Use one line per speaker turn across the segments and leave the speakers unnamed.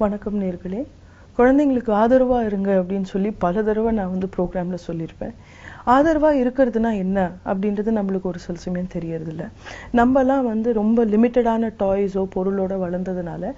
வணக்கம் நேர்களே. குழந்தைங்களுக்கு ஆதரவா இருங்க அப்படின்னு சொல்லி பல தடவை நான் வந்து ப்ரோக்ராம்ல சொல்லியிருப்பேன். ஆதரவா இருக்கிறதுனா என்ன அப்படின்றது நம்மளுக்கு ஒரு சில சமயம் தெரியறதில்ல. நம்மலாம் வந்து ரொம்ப லிமிட்டடான டாய்ஸோ பொருளோட வளர்ந்ததுனால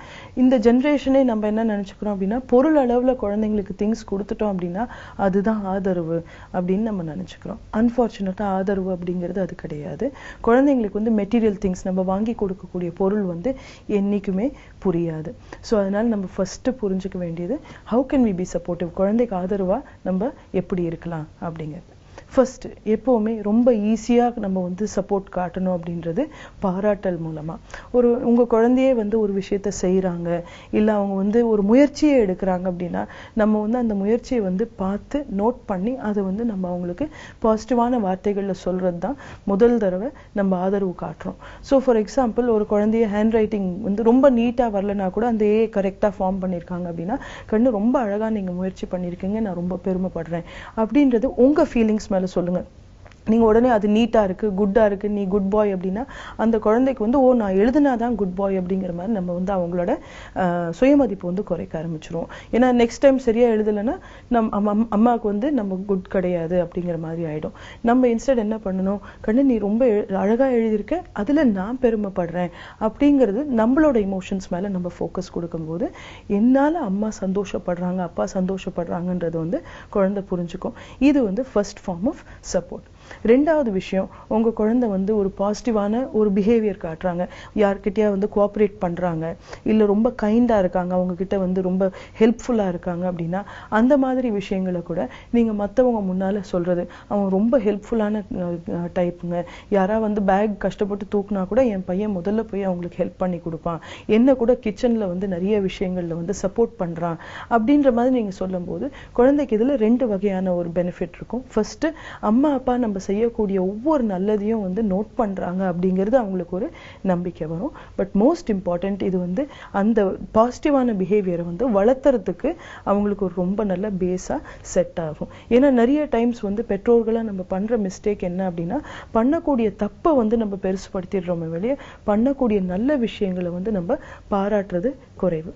இந்த ஜென்ரேஷனே நம்ம என்ன நினைச்சுக்கிறோம் அப்படின்னா, பொருள் அளவுல குழந்தைங்களுக்கு திங்ஸ் கொடுத்துட்டோம் அப்படின்னா அதுதான் ஆதரவு அப்படின்னு நம்ம நினைச்சுக்கிறோம். அன்ஃபார்ச்சுனேட்டா ஆதரவு அப்படிங்கிறது அது கிடையாது. குழந்தைங்களுக்கு வந்து மெட்டீரியல் திங்ஸ் நம்ம வாங்கி கொடுக்கக்கூடிய பொருள் வந்து என்னைக்குமே புரியாது. ஸோ அதனால நம்ம ஃபர்ஸ்ட் புரிஞ்சுக்க வேண்டியது, how can we be supportive, குழந்தைக்கு ஆதரவா நம்ம எப்படி இருக்கலாம் அப்படிங்கிறது. ஃபர்ஸ்ட் எப்பவுமே ரொம்ப ஈஸியா நம்ம வந்து சப்போர்ட் காட்டணும் அப்படின்றது பாராட்டல் மூலமா. உங்க குழந்தையே வந்து ஒரு விஷயத்த செய்யறாங்க, இல்ல அவங்க வந்து ஒரு முயற்சியை எடுக்கிறாங்க அப்படின்னா நம்ம வந்து அந்த முயற்சியை வந்து பார்த்து நோட் பண்ணி அதை வந்து நம்ம அவங்களுக்கு பாசிட்டிவான வார்த்தைகள்ல சொல்றது தான் முதல் தடவை நம்ம ஆதரவு காட்டுறோம். ஸோ ஃபார் எக்ஸாம்பிள், ஒரு குழந்தைய ஹேண்ட் ரைட்டிங் வந்து ரொம்ப நீட்டா வரலனா கூட அந்த ஏ கரெக்டா ஃபார்ம் பண்ணியிருக்காங்க அப்படின்னா, கண்ணு ரொம்ப அழகா நீங்க முயற்சி பண்ணியிருக்கீங்க, நான் ரொம்ப பெருமைப்படுறேன் அப்படின்றது உங்க ஃபீலிங்ஸ் மேல சொல்லுங்க. நீங்க உடனே அது நீட்டா இருக்கு, குட்டா இருக்கு, நீ குட் பாய் அப்படின்னா அந்த குழந்தைக்கு வந்து ஓ நான் எழுதுனாதான் குட் பாய் அப்படிங்கிற மாதிரி நம்ம வந்து அவங்களோட சுயமதிப்பு வந்து குறைக்க ஆரம்பிச்சிருவோம். ஏன்னா நெக்ஸ்ட் டைம் சரியா எழுதலைன்னா அம்மாவுக்கு வந்து நம்ம குட் கிடையாது அப்படிங்கிற மாதிரி ஆயிடும். நம்ம இன்ஸ்டெட் என்ன பண்ணணும், கண்ணு நீ ரொம்ப அழகா எழுதியிருக்க, அதுல நான் பெருமைப்படுறேன் அப்படிங்கிறது நம்மளோட இமோஷன்ஸ் மேல நம்ம ஃபோக்கஸ் கொடுக்கும்போது என்னால அம்மா சந்தோஷப்படுறாங்க, அப்பா சந்தோஷப்படுறாங்கன்றது வந்து குழந்தை புரிஞ்சுக்கும். இது வந்து ஃபர்ஸ்ட் ஃபார்ம் ஆஃப் சப்போர்ட். ரெண்டாவது விஷயம், உங்க குழந்தை வந்து ஒரு பாசிட்டிவான ஒரு பிஹேவியர் காட்டுறாங்க, யார்கிட்டயா வந்து கோஆபரேட் பண்றாங்க, இல்ல ரொம்ப கைண்டா இருக்காங்க, அவங்க கிட்ட வந்து ரொம்ப ஹெல்ப்ஃபுல்லா இருக்காங்க அப்படின்னா அந்த மாதிரி விஷயங்களை கூட நீங்க மத்தவங்க முன்னால சொல்றது, அவன் ரொம்ப ஹெல்ப்ஃபுல்லான டைப்புங்க, யாரா வந்து பேக் கஷ்டப்பட்டு தூக்குனா கூட என் பையன் முதல்ல போய் அவங்களுக்கு ஹெல்ப் பண்ணி கொடுப்பான், என்ன கூட கிச்சன்ல வந்து நிறைய விஷயங்கள்ல வந்து சப்போர்ட் பண்றான் அப்படின்ற மாதிரி நீங்க சொல்லும் போது குழந்தைக்கு இதுல ரெண்டு வகையான ஒரு பெனிஃபிட் இருக்கும். ஃபர்ஸ்ட், அம்மா அப்பா நம்ம செய்யக்கூடிய ஒவ்வொரு நல்லதையும் வந்து நோட் பண்றாங்க அப்படிங்கிறது அவங்களுக்கு ஒரு நம்பிக்கை வரும். பட் மோஸ்ட் இம்பார்ட்டன்ட், இது வந்து அந்த பாசிட்டிவான பிஹேவியரை வந்து வளர்த்துறதுக்கு அவங்களுக்கு ஒரு ரொம்ப நல்ல பேஸா செட் ஆகும். ஏன்னா நிறைய டைம்ஸ் வந்து பெற்றோர்களா நம்ம பண்ற மிஸ்டேக் என்ன அப்படின்னா, பண்ணக்கூடிய தப்பை வந்து நம்ம பெருசுபடுத்திடுறோமே வெளியே, பண்ணக்கூடிய நல்ல விஷயங்களை வந்து நம்ம பாராட்டுறது குறைவு.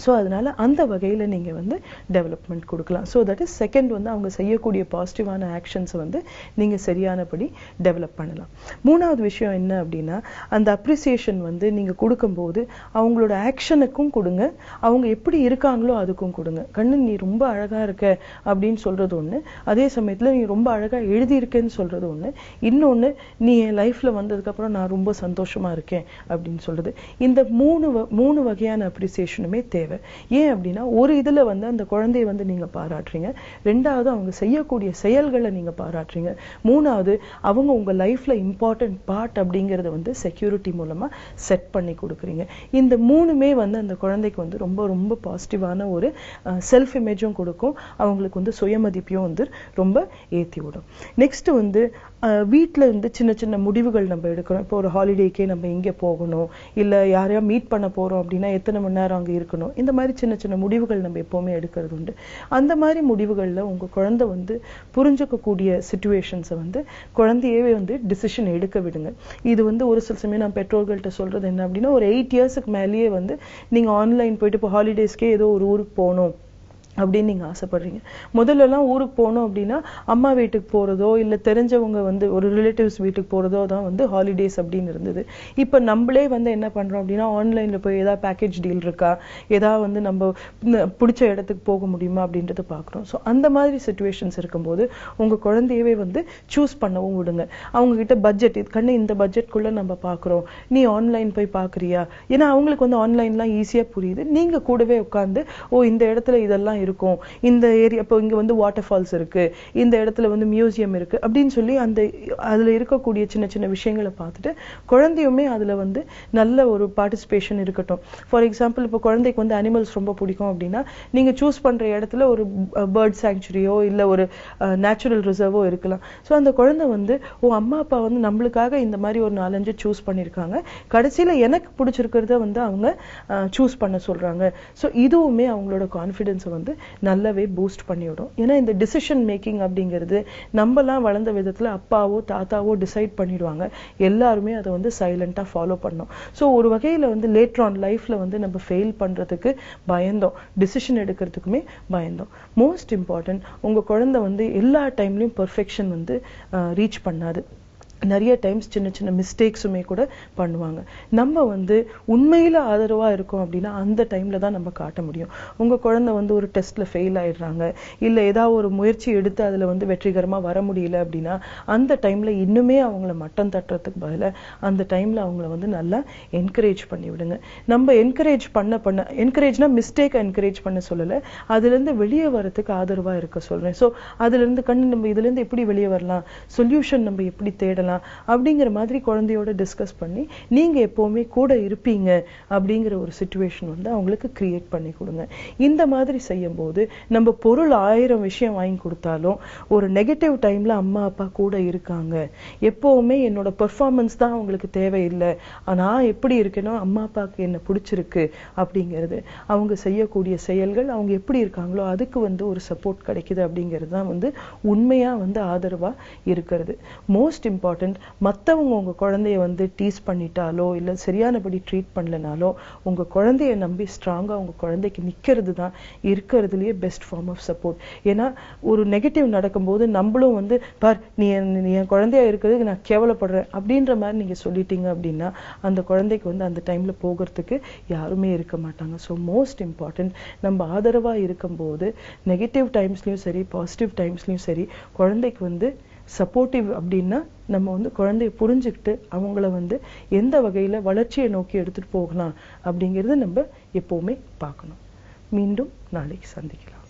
ஸோ அதனால அந்த வகையில நீங்க வந்து டெவலப்மெண்ட் கொடுக்கலாம். ஸோ தட் இஸ் செகண்ட், வந்து அவங்க செய்யக்கூடிய பாசிட்டிவான ஆக்ஷன்ஸை வந்து நீங்க சரியானபடி டெவலப் பண்ணலாம். மூணாவது விஷயம் என்ன அப்படின்னா, அந்த அப்ரிசியேஷன் வந்து நீங்க கொடுக்கும்போது அவங்களோட ஆக்ஷனுக்கும் கொடுங்க, அவங்க எப்படி இருக்காங்களோ அதுக்கும் கொடுங்க. கண்ணு நீ ரொம்ப அழகா இருக்க அப்படின்னு சொல்றது ஒண்ணு, அதே சமயத்துல நீ ரொம்ப அழகா எழுதியிருக்கேன்னு சொல்றது ஒண்ணு, இன்னொன்னு நீ என் லைஃப்ல வந்ததுக்கு அப்புறம் நான் ரொம்ப சந்தோஷமா இருக்கேன் அப்படின்னு சொல்றது. இந்த மூணு வகையான அப்ரிசியேஷனுமே தேவை. ஏன் அப்படின்னா, ஒரு இதுல வந்து அந்த குழந்தையை வந்து நீங்க பாராட்டுறீங்க, ரெண்டாவது அவங்க செய்யக்கூடிய செயல்களை நீங்க பாராட்டுறீங்க, மூணாவது அவங்க உங்க லைஃப்ல இம்பார்ட்டன்ட் பார்ட் அப்படிங்கறத வந்து செக்யூரிட்டி மூலமா செட் பண்ணி கொடுக்குறீங்க. இந்த மூணுமே வந்து அந்த குழந்தைக்கு வந்து ரொம்ப ரொம்ப பாசிட்டிவான ஒரு செல்ஃப் இமேஜும் கொடுக்கும், அவங்களுக்கு வந்து சுயமதிப்பையும் வந்து ரொம்ப ஏத்தி விடும். நெக்ஸ்ட் வந்து வீட்டுல இருந்து சின்ன சின்ன முடிவுகள் நம்ம எடுக்கிறோம். இப்போ ஒரு ஹாலிடேக்கே நம்ம இங்க போகணும், இல்ல யாரையா மீட் பண்ண போறோம் அப்படின்னா எத்தனை மணி நேரம் அங்க இருக்கணும், இந்த மாதிரி சின்ன சின்ன முடிவுகள் நம்ம எப்பவுமே எடுக்கிறது உண்டு. அந்த மாதிரி முடிவுகள்ல உங்க குழந்தை வந்து புரிஞ்சுக்கக்கூடிய சிச்சுவேஷன்ஸை வந்து குழந்தையே வந்து டிசிஷன் எடுக்க விடுங்க. இது வந்து ஒரு சில சமயம் நான் பெற்றோர்கள்ட்ட சொல்றது என்ன அப்படின்னா, ஒரு 8 இயர்ஸ்க்கு மேலேயே வந்து நீங்க ஆன்லைன் போயிட்டு இப்போ ஹாலிடேஸ்க்கே ஏதோ ஒரு ஊருக்கு போகணும் அப்படின்னு நீங்க ஆசைப்படுறீங்க. முதல்ல எல்லாம் ஊருக்கு போகணும் அப்படின்னா அம்மா வீட்டுக்கு போறதோ இல்ல தெரிஞ்சவங்க வந்து ஒரு ரிலேட்டிவ்ஸ் வீட்டுக்கு போறதோ தான் வந்து ஹாலிடேஸ் அப்படின்னு இருந்தது. இப்ப நம்மளே வந்து என்ன பண்றோம் அப்படின்னா, ஆன்லைன்ல போய் ஏதாவது பேக்கேஜ் டீல் இருக்கா, ஏதாவது வந்து நம்ம பிடிச்ச இடத்துக்கு போக முடியுமா அப்படின்றத பாக்குறோம். ஸோ அந்த மாதிரி சிச்சுவேஷன்ஸ் இருக்கும்போது உங்க குழந்தையவே வந்து சூஸ் பண்ணவும் விடுங்க. அவங்க கிட்ட பட்ஜெட், இது கண்ணு இந்த பட்ஜெட்குள்ள நம்ம பாக்குறோம், நீ ஆன்லைன் போய் பாக்குறியா, ஏன்னா அவங்களுக்கு வந்து ஆன்லைன்லாம் ஈஸியா புரியுது. நீங்க கூடவே உட்கார்ந்து, ஓ இந்த இடத்துல இதெல்லாம் இருக்கும், இந்த ஏரியா இப்போ இங்க வந்து வாட்டர் ஃபால்ஸ் இருக்கு, இந்த இடத்துல வந்து மியூசியம் இருக்கு அப்படின்னு சொல்லி அந்த அதுல இருக்கக்கூடிய சின்ன சின்ன விஷயங்களை பார்த்துட்டு குழந்தையுமே அதுல வந்து நல்ல ஒரு பார்ட்டிசிபேஷன் இருக்கட்டும். ஃபார் எக்ஸாம்பிள், இப்போ குழந்தைக்கு வந்து அனிமல்ஸ் ரொம்ப பிடிக்கும் அப்படின்னா நீங்க சூஸ் பண்ற இடத்துல ஒரு பேர்ட் சாங்சுரியோ இல்ல ஒரு நேச்சுரல் ரிசர்வோ இருக்கலாம். ஸோ அந்த குழந்தை வந்து ஓ அம்மா அப்பா வந்து நம்மளுக்காக இந்த மாதிரி ஒரு 4-5 சூஸ் பண்ணிருக்காங்க, கடைசியில எனக்கு பிடிச்சிருக்கிறத வந்து அவங்க சூஸ் பண்ண சொல்றாங்க. ஸோ இதுவுமே அவங்களோட கான்ஃபிடன்ஸை வந்து நல்லாவே பூஸ்ட் பண்ணிவிடும். ஏன்னா இந்த டிசிஷன் மேக்கிங் அப்படிங்கிறது நம்மலாம் வளர்ந்த விதத்துல அப்பாவோ தாத்தாவோ டிசைட் பண்ணிடுவாங்க, எல்லாருமே அதை வந்து சைலண்டா ஃபாலோ பண்ணோம். ஸோ ஒரு வகையில வந்து லேட்டர் ஆன் லைஃப்ல வந்து நம்ம ஃபெயில் பண்றதுக்கு பயந்தோம், டிசிஷன் எடுக்கிறதுக்குமே பயந்தோம். மோஸ்ட் இம்பார்ட்டன்ட், உங்க குழந்தை வந்து எல்லா டைம்லயும் பெர்ஃபெக்ஷன் வந்து ரீச் பண்ணாது. நிறைய டைம்ஸ் சின்ன சின்ன மிஸ்டேக்ஸுமே கூட பண்ணுவாங்க. நம்ம வந்து உண்மையில ஆதரவா இருக்கோம் அப்படின்னா அந்த டைம்ல தான் நம்ம காட்ட முடியும். உங்க குழந்தை வந்து ஒரு டெஸ்ட்ல ஃபெயில் ஆயிடுறாங்க, இல்ல ஏதாவது ஒரு முயற்சி எடுத்து அதுல வந்து வெற்றிகரமா வர முடியல அப்படின்னா அந்த டைம்ல இன்னுமே அவங்கள மட்டம் தட்டுறதுக்கு பதிலா அந்த டைம்ல அவங்கள வந்து நல்லா என்கரேஜ் பண்ணி விடுங்க. நம்ம என்கரேஜ் பண்ண என்கரேஜ்னா மிஸ்டேக் என்கரேஜ் பண்ண சொல்லல, அதுல இருந்து வெளியே வரதுக்கு ஆதரவா இருக்க சொல்றேன். ஸோ அதுல இருந்து நம்ம இதுல இருந்து எப்படி வெளியே வரலாம், சொல்யூஷன் நம்ம எப்படி தேடலாம் அப்படிங்கிற மாதிரி குழந்தையோட டிஸ்கஸ் பண்ணி நீங்க எப்பவுமே கூட இருப்பீங்க அப்படிங்கிற ஒரு சிச்சுவேஷன் வந்து அவங்களுக்கு கிரியேட் பண்ணி கொடுங்க. இந்த மாதிரி செய்யும் போது நம்ம பொருள் 1000 விஷயம் வாங்கி கொடுத்தாலும் ஒரு நெகட்டிவ் டைம்ல அம்மா அப்பா கூட இருக்காங்க, எப்பவுமே என்னோட பெர்ஃபார்மன்ஸ் தான் அவங்களுக்கு தேவையில்லை, நான் எப்படி இருக்கேனோ அம்மா அப்பாவுக்கு என்ன பிடிச்சிருக்கு அப்படிங்கிறது, அவங்க செய்யக்கூடிய செயல்கள் அவங்க எப்படி இருக்காங்களோ அதுக்கு வந்து ஒரு சப்போர்ட் கிடைக்குது அப்படிங்கிறது தான் வந்து உண்மையா வந்து ஆதரவா இருக்கிறது. மோஸ்ட் இம்பார்ட்டன்ட், மத்தவங்க உங்க குழந்தைய வந்து டீஸ் பண்ணிட்டாலோ இல்ல சரியானபடி ட்ரீட் பண்ணலனாலோ உங்க குழந்தைய நம்பி ஸ்ட்ராங்கா உங்க குழந்தைக்கு நிக்கிறது தான் இருக்கிறதுலயே பெஸ்ட் ஃபார்ம் ஆஃப் சப்போர்ட். ஏன்னா ஒரு நெகட்டிவ் நடக்கும்போது நம்மளும் வந்து பார் நீ என் குழந்தையா இருக்கிறதுக்கு நான் கேவலப்படுறேன் அப்படின்ற மாதிரி நீங்க சொல்லிட்டீங்க அப்படின்னா அந்த குழந்தைக்கு வந்து அந்த டைம்ல போகிறதுக்கு யாருமே இருக்க மாட்டாங்க. ஸோ மோஸ்ட் இம்பார்ட்டன்ட், நம்ம ஆதரவா இருக்கும்போது நெகட்டிவ் டைம்ஸ்லயும் சரி பாசிட்டிவ் டைம்ஸ்லயும் சரி குழந்தைக்கு வந்து சப்போர்ட்டிவ் அப்படின்னா நம்ம வந்து குழந்தைய புரிஞ்சுக்கிட்டு அவங்கள வந்து எந்த வகையில வளர்ச்சியை நோக்கி எடுத்துட்டு போகலாம் அப்படிங்கிறது நம்ம எப்பவுமே பார்க்கணும். மீண்டும் நாளைக்கு சந்திக்கலாம்.